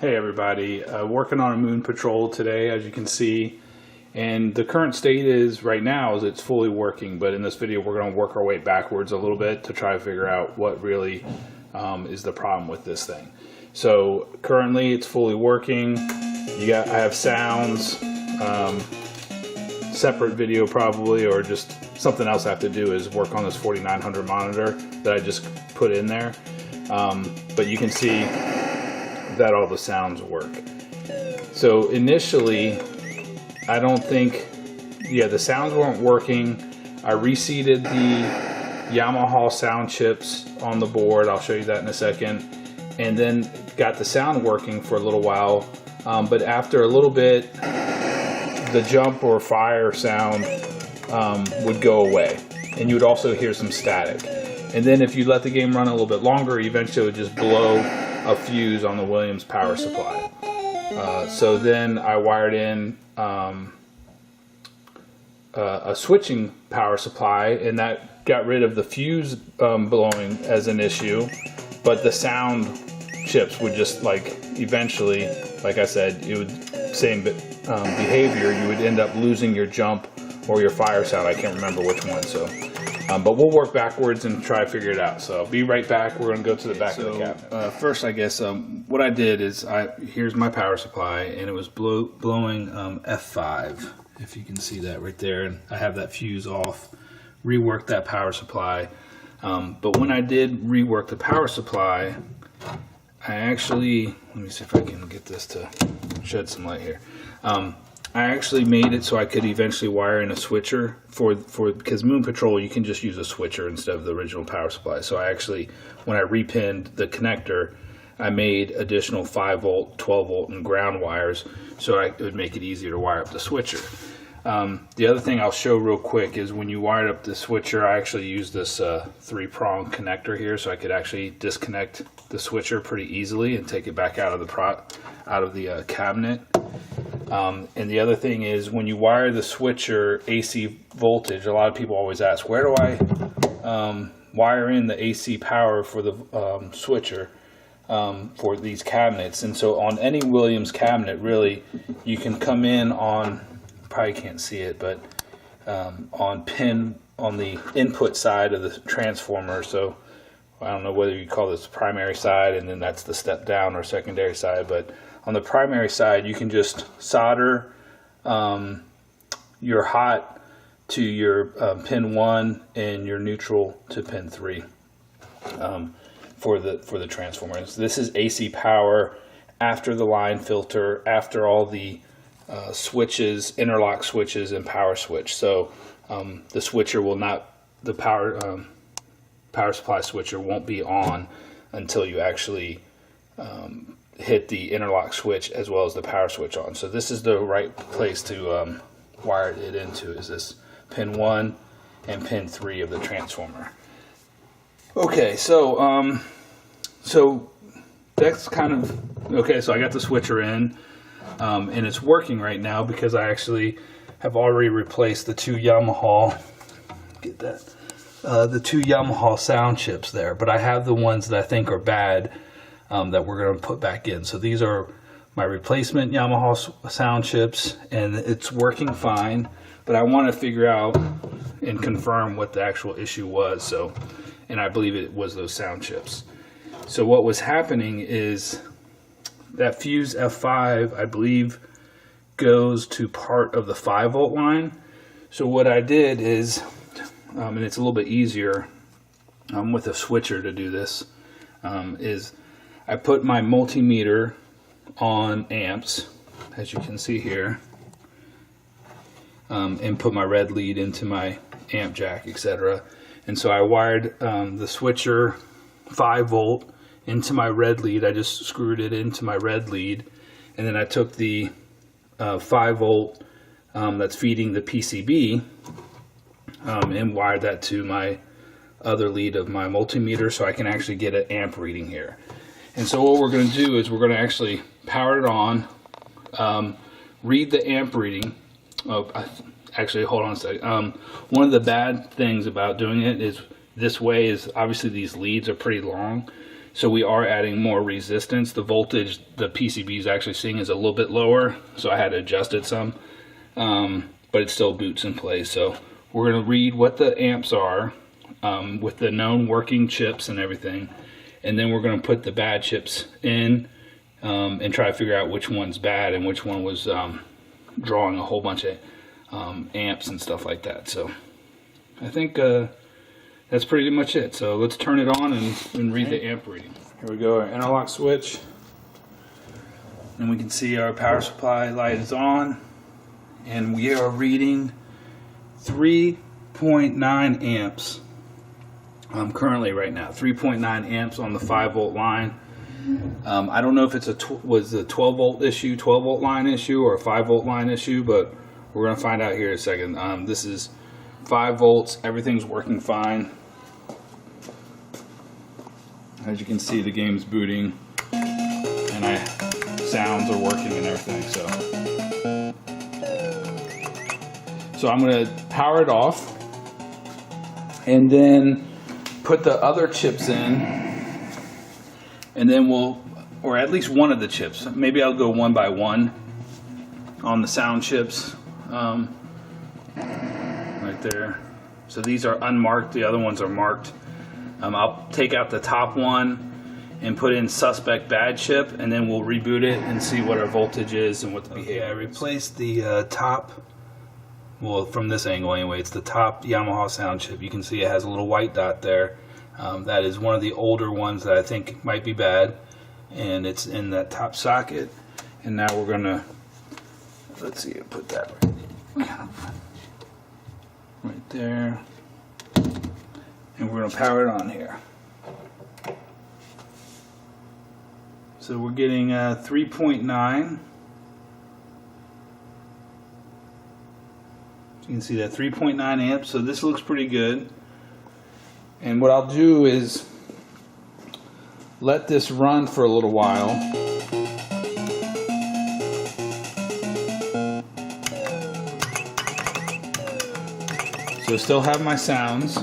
Hey everybody, working on a moon patrol today, as you can see, and the current state is right now is it's fully working, but in this video we're going to work our way backwards a little bit to try to figure out what really is the problem with this thing. So currently it's fully working. I have sounds, separate video probably, or just something else I have to do is work on this 4900 monitor that I just put in there, but you can see that all the sounds work. So initially, I don't think, the sounds weren't working. I reseated the Yamaha sound chips on the board. I'll show you that in a second. And then got the sound working for a little while. But after a little bit, the jump or fire sound would go away. And you would also hear some static. And then if you let the game run a little bit longer, eventually it would just blow a fuse on the Williams power supply. So then I wired in a switching power supply, and that got rid of the fuse blowing as an issue, but the sound chips would just eventually, like I said, it would same behavior. You would end up losing your jump or your fire sound. I can't remember which one. So. But we'll work backwards and try to figure it out. So I'll be right back. We're going to go to the back of the cabinet. First, I guess, what I did is, here's my power supply, and it was blowing F5, if you can see that right there. And I have that fuse off, reworked that power supply. But when I did rework the power supply, I actually, let me see if I can get this to shed some light here. I actually made it so I could eventually wire in a switcher because Moon Patrol, you can just use a switcher instead of the original power supply. So I actually, when I repinned the connector, I made additional 5 volt, 12 volt, and ground wires so it would make it easier to wire up the switcher. The other thing I'll show real quick is when you wired up the switcher, I actually used this 3-prong connector here, so I could actually disconnect the switcher pretty easily and take it back out of the cabinet. And the other thing is, when you wire the switcher AC voltage, a lot of people always ask, where do I wire in the AC power for the switcher for these cabinets? And so on any Williams cabinet, really, you can come in on, probably can't see it, but on the input side of the transformer. So I don't know whether you call this the primary side, and then that's the step down, or secondary side, but on the primary side, you can just solder your hot to your pin 1 and your neutral to pin 3 for the transformers. This is AC power after the line filter, after all the switches, interlock switches, and power switch. So the switcher will not, the power supply switcher won't be on until you actually hit the interlock switch as well as the power switch on. So this is the right place to wire it into, is this pin 1 and pin 3 of the transformer. Okay, so that's kind of okay. So I got the switcher in, and it's working right now because I actually have already replaced the 2 Yamaha, get that, the 2 Yamaha sound chips there, but I have the ones that I think are bad that we're going to put back in. So these are my replacement Yamaha sound chips, and it's working fine, but I want to figure out and confirm what the actual issue was. So, and I believe it was those sound chips. So what was happening is that fuse F5, I believe, goes to part of the 5 volt line. So what I did is, and it's a little bit easier with a switcher to do this, is I put my multimeter on amps, as you can see here, and put my red lead into my amp jack, etc. And so I wired the switcher 5 volt into my red lead. I just screwed it into my red lead, and then I took the 5 volt that's feeding the PCB and wired that to my other lead of my multimeter, so I can actually get an amp reading here. And so what we're going to do is we're going to actually power it on, read the amp reading. Actually, hold on a second. One of the bad things about doing it is this way is obviously these leads are pretty long. So we are adding more resistance. The voltage the PCB is actually seeing is a little bit lower, so I had to adjust it some, but it still boots in place. So we're going to read what the amps are with the known working chips and everything, and then we're going to put the bad chips in and try to figure out which one's bad and which one was drawing a whole bunch of amps and stuff like that. So I think that's pretty much it. So let's turn it on and read the amp reading. Here we go, our interlock switch. And we can see our power supply light is on. And we are reading 3.9 amps. Currently right now, 3.9 amps on the 5-volt line. I don't know if it's was a 12-volt issue, 12-volt line issue, or a 5-volt line issue, but we're going to find out here in a second. This is 5 volts. Everything's working fine. As you can see, the game's booting, and sounds are working and everything. So I'm going to power it off, and then put the other chips in, and then or at least one of the chips. Maybe I'll go one by one on the sound chips, right there. So these are unmarked. The other ones are marked. I'll take out the top one and put in suspect bad chip, and then we'll reboot it and see what our voltage is and what the behavior is. I replaced the top, well, from this angle anyway, it's the top Yamaha sound chip. You can see it has a little white dot there. That is one of the older ones that I think might be bad, and it's in that top socket. And now we're gonna, let's see, put that right there. And we're going to power it on here. So we're getting 3.9. You can see that 3.9 amps. So this looks pretty good. And what I'll do is let this run for a little while. So still have my sounds.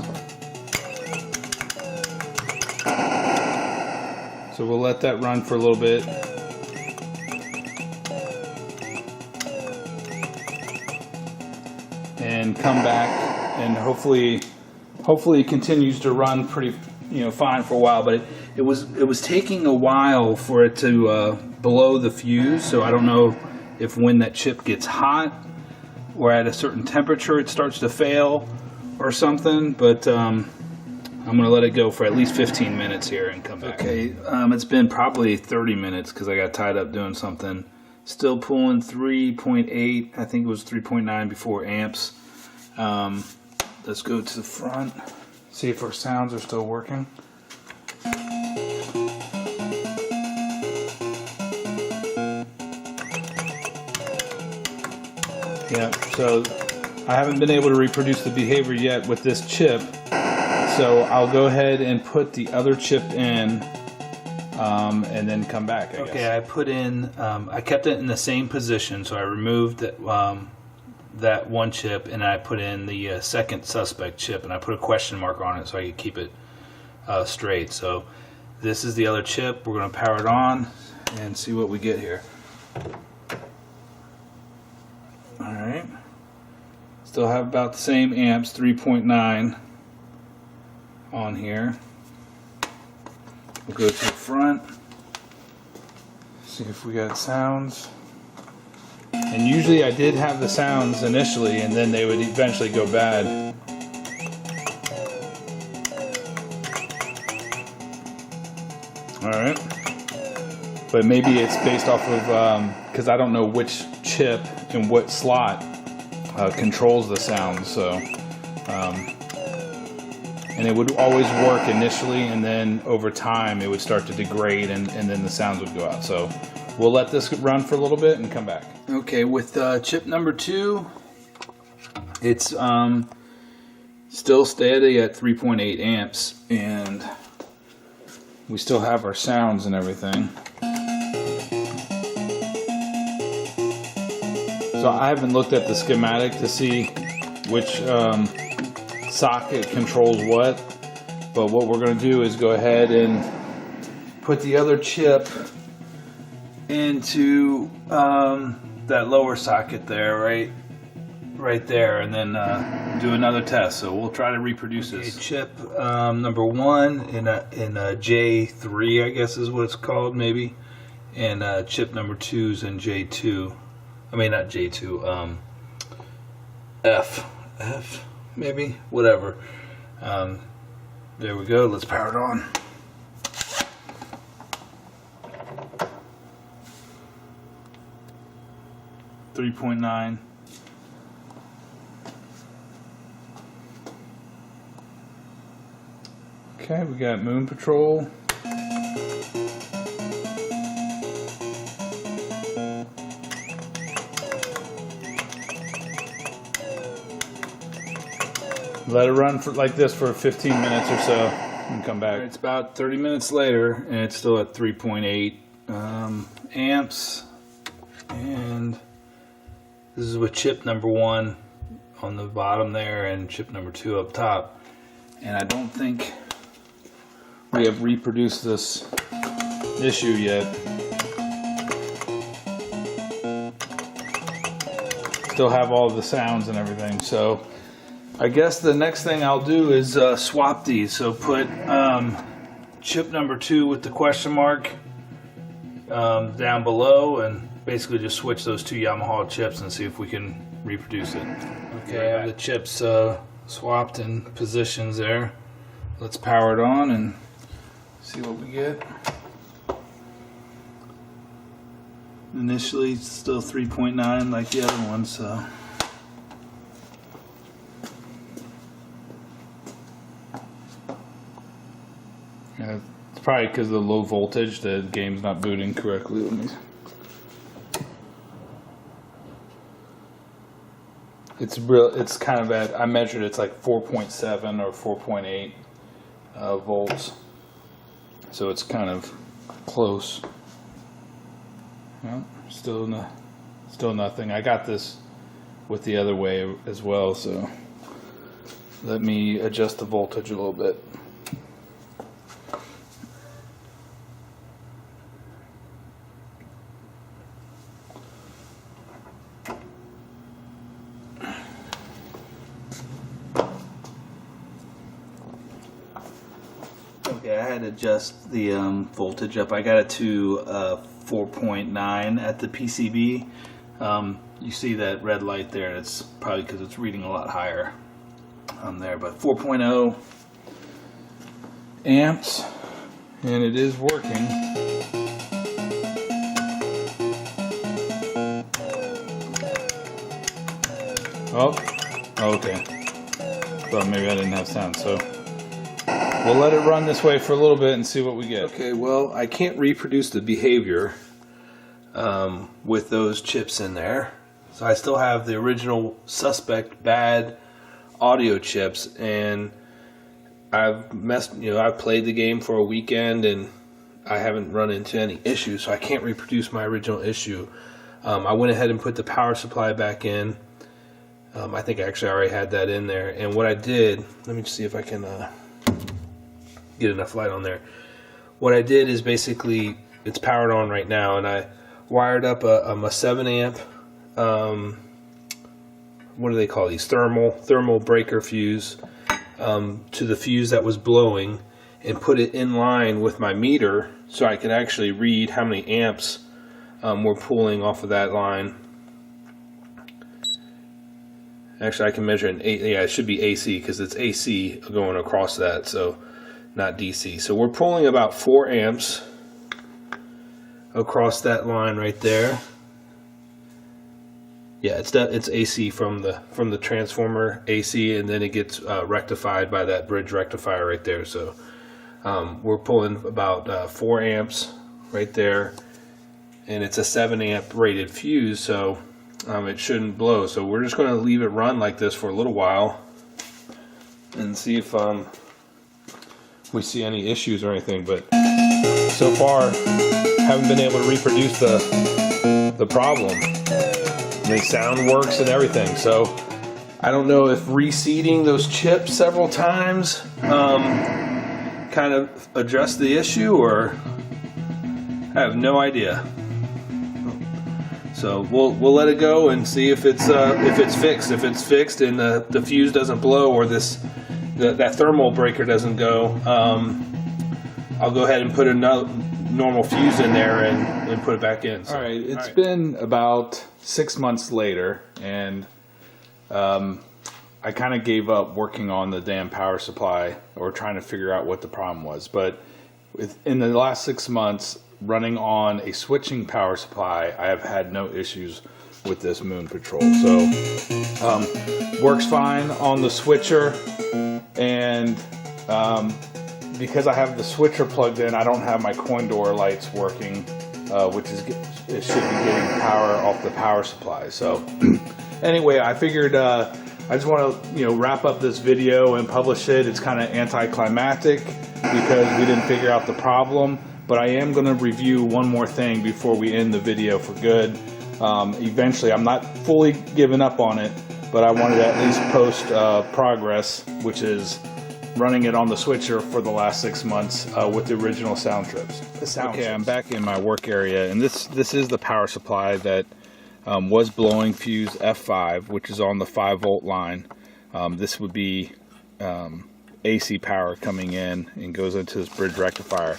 So we'll let that run for a little bit. And come back, and hopefully it continues to run pretty, fine for a while. But it was taking a while for it to blow the fuse. So I don't know if when that chip gets hot or at a certain temperature it starts to fail or something. But I'm going to let it go for at least 15 minutes here and come back. Okay, it's been probably 30 minutes because I got tied up doing something. Still pulling 3.8, I think it was 3.9 before amps. Let's go to the front, see if our sounds are still working. Yeah, so I haven't been able to reproduce the behavior yet with this chip. So I'll go ahead and put the other chip in and then come back, I guess. Okay, I put in, I kept it in the same position, so I removed that one chip and I put in the second suspect chip, and I put a question mark on it so I could keep it straight. So this is the other chip. We're going to power it on and see what we get here. Alright. Still have about the same amps, 3.9. on here. We'll go to the front, see if we got sounds. And usually I did have the sounds initially, and then they would eventually go bad. Alright. But maybe it's based off of, because I don't know which chip and what slot controls the sound, so and it would always work initially, and then over time it would start to degrade, and then the sounds would go out. So we'll let this run for a little bit and come back. Okay, with chip number 2, it's still steady at 3.8 amps, and we still have our sounds and everything. So I haven't looked at the schematic to see which socket controls what, but what we're going to do is go ahead and put the other chip into that lower socket there, right there, and then do another test. So we'll try to reproduce this. Okay, chip number 1 in a J3, I guess is what it's called, maybe, and chip number 2 is in J2. I mean, not J2. F, maybe, whatever. There we go. Let's power it on. .9. Okay, we got Moon Patrol. Let it run for like this for 15 minutes or so and come back. It's about 30 minutes later and it's still at 3.8 amps, and this is with chip number 1 on the bottom there and chip number 2 up top. And I don't think we have reproduced this issue yet. Still have all the sounds and everything. So I guess the next thing I'll do is swap these. So put chip number 2 with the question mark down below, and basically just switch those 2 Yamaha chips and see if we can reproduce it. Okay, I have the chips swapped in positions there. Let's power it on and see what we get. Initially, it's still 3.9 like the other one, so. Yeah, it's probably because of the low voltage, the game's not booting correctly. Let me. It's kind of at, I measured it's like 4.7 or 4.8 volts. So it's kind of close. Well, still nothing. I got this with the other way as well, so let me adjust the voltage a little bit. Okay, I had to adjust the voltage up. I got it to 4.9 at the PCB. You see that red light there, it's probably because it's reading a lot higher on there, but 4.0 amps, and it is working. Oh, okay. Thought maybe I didn't have sound, so we'll let it run this way for a little bit and see what we get. Okay, well, I can't reproduce the behavior with those chips in there. So I still have the original suspect bad audio chips, and I've played the game for a weekend and I haven't run into any issues, so I can't reproduce my original issue. I went ahead and put the power supply back in. I think actually I already had that in there. And what I did, let me see if I can get enough light on there. What I did is basically, it's powered on right now, and I wired up a 7 amp, what do they call these? Thermal breaker fuse to the fuse that was blowing, and put it in line with my meter so I could actually read how many amps we're pulling off of that line. Actually, I can measure an yeah, it should be AC because it's AC going across that, so not DC. So we're pulling about 4 amps across that line right there. Yeah, it's AC from the transformer AC, and then it gets rectified by that bridge rectifier right there. So we're pulling about 4 amps right there, and it's a 7 amp rated fuse, so it shouldn't blow. So we're just going to leave it run like this for a little while and see if we see any issues or anything. But so far haven't been able to reproduce the problem. The sound works and everything, so I don't know if reseeding those chips several times kind kind of address the issue, or I have no idea. So we'll let it go and see if it's fixed. If it's fixed and the fuse doesn't blow, or that thermal breaker doesn't go, I'll go ahead and put another normal fuse in there and put it back in. So, all right, it's been about 6 months later, and I kind of gave up working on the damn power supply, or trying to figure out what the problem was. But in the last 6 months, running on a switching power supply, I have had no issues with this Moon Patrol. So works fine on the switcher, and because I have the switcher plugged in, I don't have my coin door lights working, which is it should be getting power off the power supply. So anyway, I figured I just want to wrap up this video and publish it. It's kind of anticlimactic because we didn't figure out the problem, but I am going to review one more thing before we end the video for good. Eventually, I'm not fully giving up on it, but I wanted to at least post progress, which is running it on the switcher for the last 6 months with the original sound trips. Okay, I'm back in my work area, and this is the power supply that was blowing fuse F5, which is on the 5-volt line. This would be AC power coming in and goes into this bridge rectifier.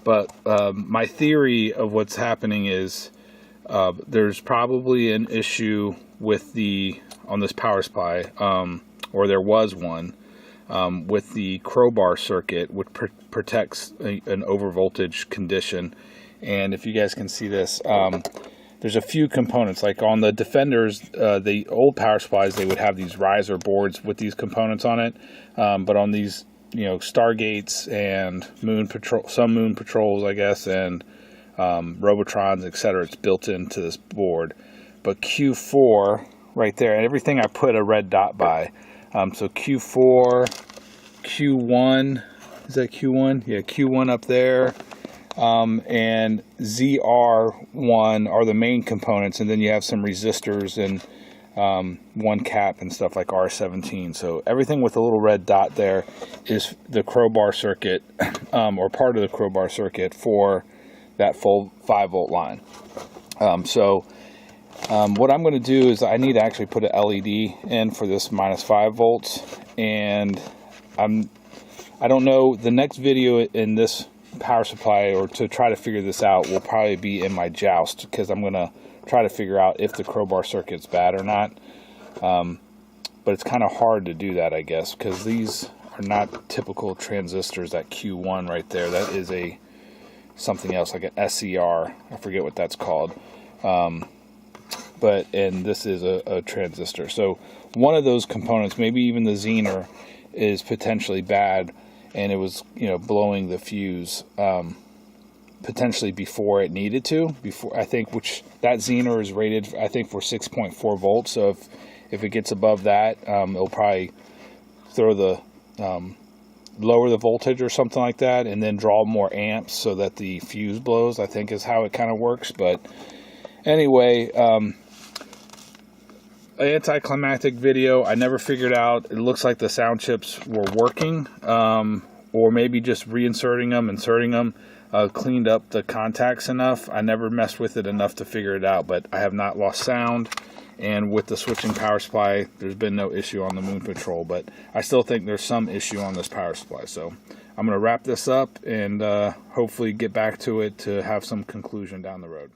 But my theory of what's happening is there's probably an issue with on this power supply, or there was one, with the Crowbar circuit, which protects an overvoltage condition. And if you guys can see this, there's a few components. Like on the Defenders, the old power supplies, they would have these riser boards with these components on it. But on these, Stargates and Moon Patrol, some Moon Patrols, I guess, and Robotrons, etc., it's built into this board. But Q4 right there, and everything I put a red dot by. So Q4, Q1, is that Q1? Yeah, Q1 up there. And ZR1 are the main components, and then you have some resistors and one cap and stuff like R17. So everything with a little red dot there is the Crowbar circuit, or part of the Crowbar circuit for that full 5-volt line. What I'm going to do is I need to actually put an LED in for this -5 volts, and I don't know, the next video in this power supply, or to try to figure this out, will probably be in my joust, because I'm going to try to figure out if the Crowbar circuit's bad or not. But it's kind of hard to do that, I guess, because these are not typical transistors. That Q1 right there, that is something else, like an SCR. I forget what that's called. And this is a transistor. So one of those components, maybe even the Zener, is potentially bad, and it was blowing the fuse potentially before it needed to. I think, which that Zener is rated, I think, for 6.4 volts. So if it gets above that, it'll probably throw the lower the voltage or something like that, and then draw more amps so that the fuse blows, I think, is how it kind of works. But anyway, anticlimactic video. I never figured out. It looks like the sound chips were working, or maybe just reinserting them, inserting them, cleaned up the contacts enough. I never messed with it enough to figure it out, but I have not lost sound. And with the switching power supply, there's been no issue on the Moon Patrol, but I still think there's some issue on this power supply. So I'm going to wrap this up and hopefully get back to it to have some conclusion down the road.